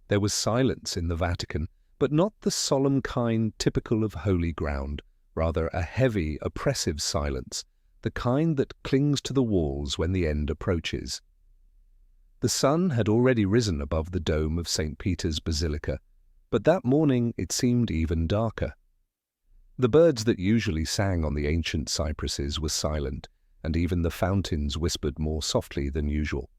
There was silence in the Vatican, but not the solemn kind typical of holy ground, rather a heavy, oppressive silence, the kind that clings to the walls when the end approaches. The sun had already risen above the dome of St. Peter's Basilica, but that morning it seemed even darker. The birds that usually sang on the ancient cypresses were silent, and even the fountains whispered more softly than usual.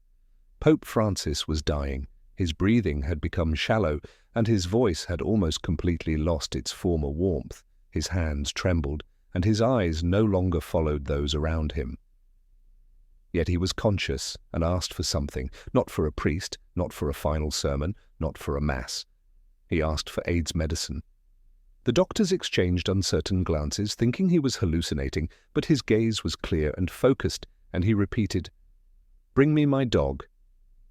Pope Francis was dying. His breathing had become shallow, and his voice had almost completely lost its former warmth. His hands trembled, and his eyes no longer followed those around him. Yet he was conscious and asked for something, not for a priest, not for a final sermon, not for a mass. He asked for AIDS medicine. The doctors exchanged uncertain glances, thinking he was hallucinating, but his gaze was clear and focused, and he repeated, "Bring me my dog."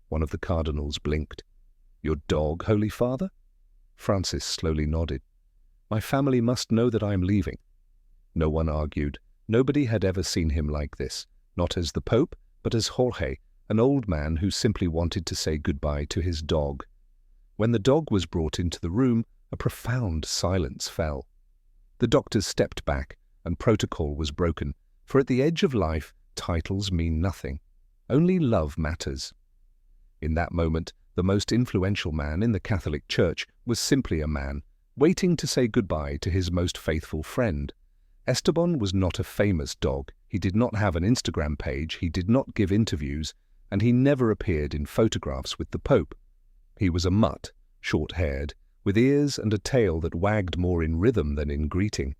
One of the cardinals blinked. "Your dog, Holy Father?" Francis slowly nodded. "My family must know that I am leaving." No one argued. Nobody had ever seen him like this, not as the Pope, but as Jorge, an old man who simply wanted to say goodbye to his dog. When the dog was brought into the room, a profound silence fell. The doctors stepped back, and protocol was broken, for at the edge of life, titles mean nothing. Only love matters. In that moment, the most influential man in the Catholic Church was simply a man, waiting to say goodbye to his most faithful friend. Estabbon was not a famous dog. He did not have an Instagram page, he did not give interviews, and he never appeared in photographs with the Pope. He was a mutt, short-haired, with ears and a tail that wagged more in rhythm than in greeting.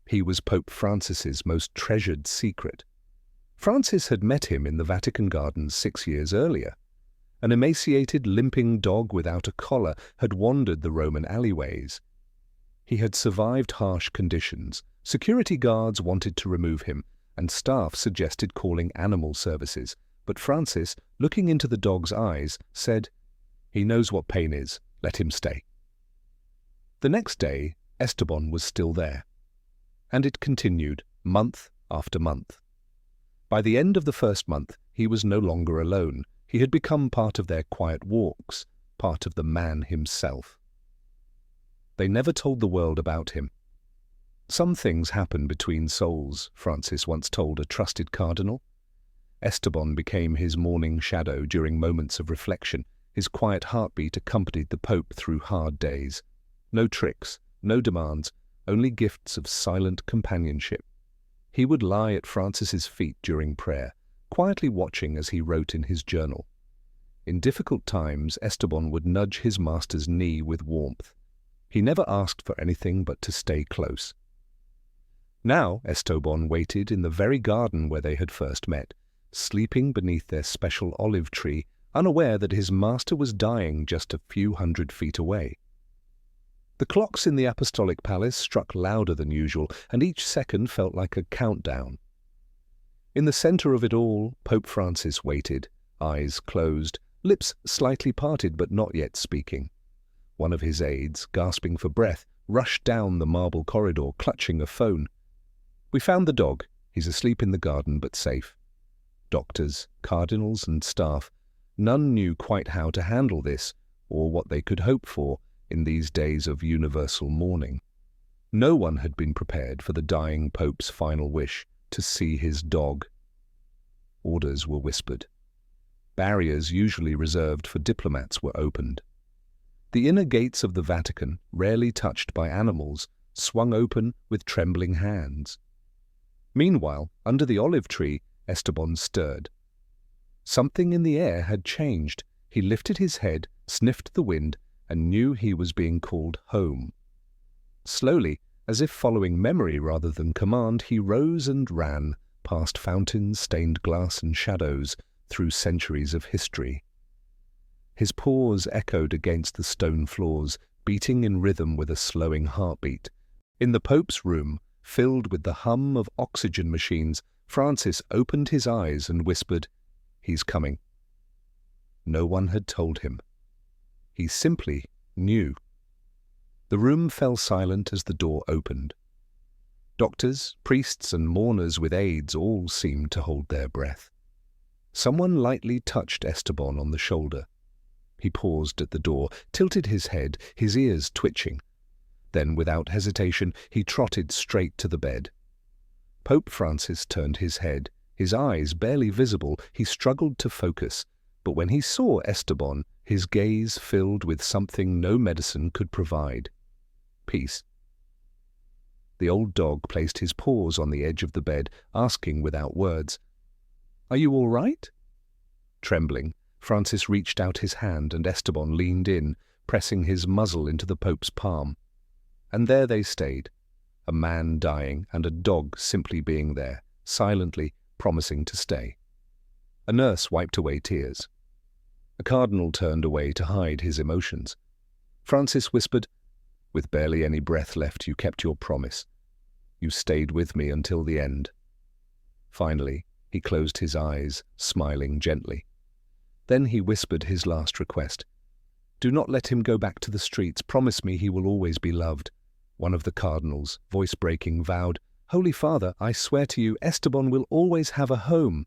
He was Pope Francis's most treasured secret. Francis had met him in the Vatican gardens 6 years earlier. An emaciated, limping dog without a collar had wandered the Roman alleyways. He had survived harsh conditions. Security guards wanted to remove him, and staff suggested calling animal services. But Francis, looking into the dog's eyes, said, "He knows what pain is. Let him stay." The next day, Estabbon was still there. And it continued, month after month. By the end of the first month, he was no longer alone. He had become part of their quiet walks, part of the man himself. They never told the world about him. "Some things happen between souls," Francis once told a trusted cardinal. Estabbon became his morning shadow during moments of reflection. His quiet heartbeat accompanied the Pope through hard days. No tricks, no demands, only gifts of silent companionship. He would lie at Francis's feet during prayer, quietly watching as he wrote in his journal. In difficult times, Estabbon would nudge his master's knee with warmth. He never asked for anything but to stay close. Now Estabbon waited in the very garden where they had first met, sleeping beneath their special olive tree, unaware that his master was dying just a few hundred feet away. The clocks in the Apostolic Palace struck louder than usual, and each second felt like a countdown. In the center of it all, Pope Francis waited, eyes closed, lips slightly parted but not yet speaking. One of his aides, gasping for breath, rushed down the marble corridor, clutching a phone. "We found the dog. He's asleep in the garden but safe." Doctors, cardinals and staff, none knew quite how to handle this, or what they could hope for in these days of universal mourning. No one had been prepared for the dying Pope's final wish, to see his dog. Orders were whispered. Barriers usually reserved for diplomats were opened. The inner gates of the Vatican, rarely touched by animals, swung open with trembling hands. Meanwhile, under the olive tree, Estabbon stirred. Something in the air had changed. He lifted his head, sniffed the wind, and knew he was being called home. Slowly, as if following memory rather than command, he rose and ran, past fountains, stained glass and shadows, through centuries of history. His paws echoed against the stone floors, beating in rhythm with a slowing heartbeat. In the Pope's room, filled with the hum of oxygen machines, Francis opened his eyes and whispered, "He's coming." No one had told him. He simply knew. The room fell silent as the door opened. Doctors, priests, and mourners with aides all seemed to hold their breath. Someone lightly touched Estabbon on the shoulder. He paused at the door, tilted his head, his ears twitching. Then, without hesitation, he trotted straight to the bed. Pope Francis turned his head. His eyes barely visible, he struggled to focus. But when he saw Estabbon, his gaze filled with something no medicine could provide. Peace. The old dog placed his paws on the edge of the bed, asking without words, "Are you all right?" Trembling, Francis reached out his hand and Estabbon leaned in, pressing his muzzle into the Pope's palm. And there they stayed, a man dying and a dog simply being there, silently promising to stay. A nurse wiped away tears. A cardinal turned away to hide his emotions. Francis whispered, "With barely any breath left, you kept your promise. You stayed with me until the end." Finally, he closed his eyes, smiling gently. Then he whispered his last request. "Do not let him go back to the streets. Promise me he will always be loved." One of the cardinals, voice breaking, vowed, "Holy Father, I swear to you, Estabbon will always have a home."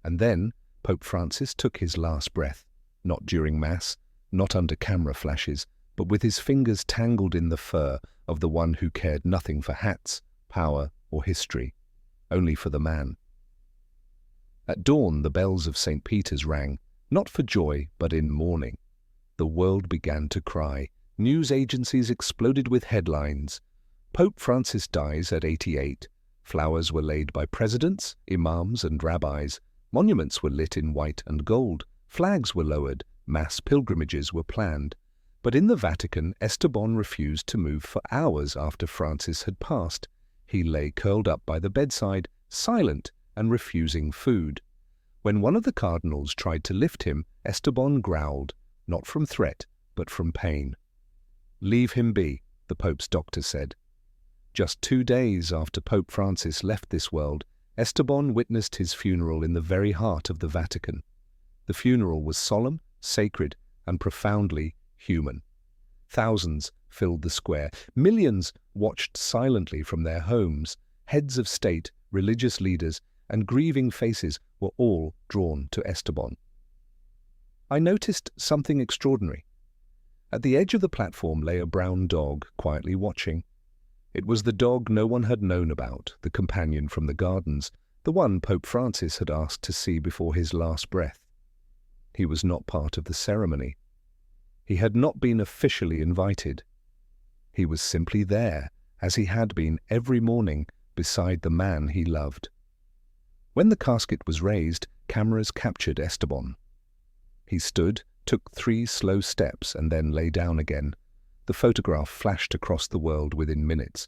And then Pope Francis took his last breath, not during Mass, not under camera flashes, but with his fingers tangled in the fur of the one who cared nothing for hats, power, or history, only for the man. At dawn, the bells of St. Peter's rang, not for joy, but in mourning. The world began to cry. News agencies exploded with headlines. Pope Francis dies at 88. Flowers were laid by presidents, imams, and rabbis. Monuments were lit in white and gold. Flags were lowered. Mass pilgrimages were planned. But in the Vatican, Estabbon refused to move for hours after Francis had passed. He lay curled up by the bedside, silent and refusing food. When one of the cardinals tried to lift him, Estabbon growled, not from threat, but from pain. "Leave him be," the Pope's doctor said. Just 2 days after Pope Francis left this world, Estabbon witnessed his funeral in the very heart of the Vatican. The funeral was solemn, sacred, and profoundly human. Thousands filled the square. Millions watched silently from their homes. Heads of state, religious leaders, and grieving faces were all drawn to Estabbon. I noticed something extraordinary. At the edge of the platform lay a brown dog, quietly watching. It was the dog no one had known about, the companion from the gardens, the one Pope Francis had asked to see before his last breath. He was not part of the ceremony. He had not been officially invited. He was simply there, as he had been every morning, beside the man he loved. When the casket was raised, cameras captured Estabbon. He stood, took 3 slow steps, and then lay down again. The photograph flashed across the world within minutes.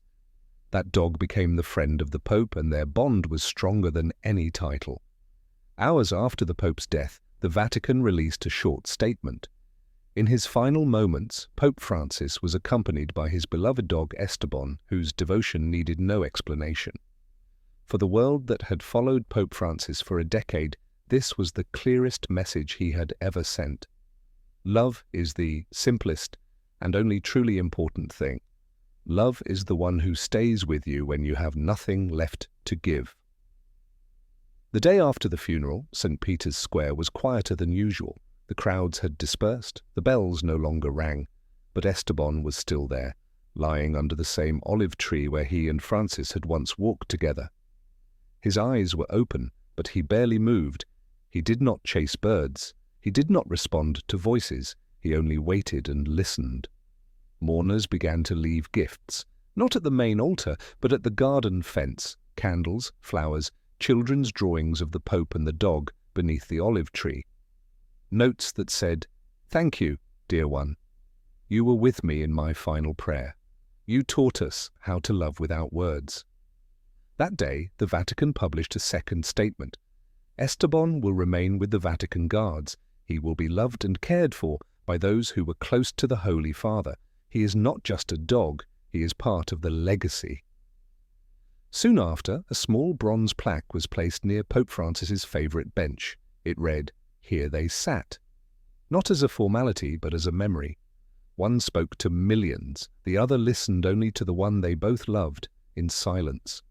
That dog became the friend of the Pope, and their bond was stronger than any title. Hours after the Pope's death, the Vatican released a short statement. In his final moments, Pope Francis was accompanied by his beloved dog Estabbon, whose devotion needed no explanation. For the world that had followed Pope Francis for a decade, this was the clearest message he had ever sent. Love is the simplest and only truly important thing. Love is the one who stays with you when you have nothing left to give. The day after the funeral, St. Peter's Square was quieter than usual. The crowds had dispersed, the bells no longer rang, but Estabbon was still there, lying under the same olive tree where he and Francis had once walked together. His eyes were open, but he barely moved. He did not chase birds. He did not respond to voices. He only waited and listened. Mourners began to leave gifts, not at the main altar, but at the garden fence, candles, flowers, children's drawings of the Pope and the dog beneath the olive tree. Notes that said, "Thank you, dear one. You were with me in my final prayer. You taught us how to love without words." That day, the Vatican published a second statement. Estabbon will remain with the Vatican Guards. He will be loved and cared for by those who were close to the Holy Father. He is not just a dog, he is part of the legacy. Soon after, a small bronze plaque was placed near Pope Francis's favourite bench. It read, "Here they sat." Not as a formality, but as a memory. One spoke to millions, the other listened only to the one they both loved, in silence.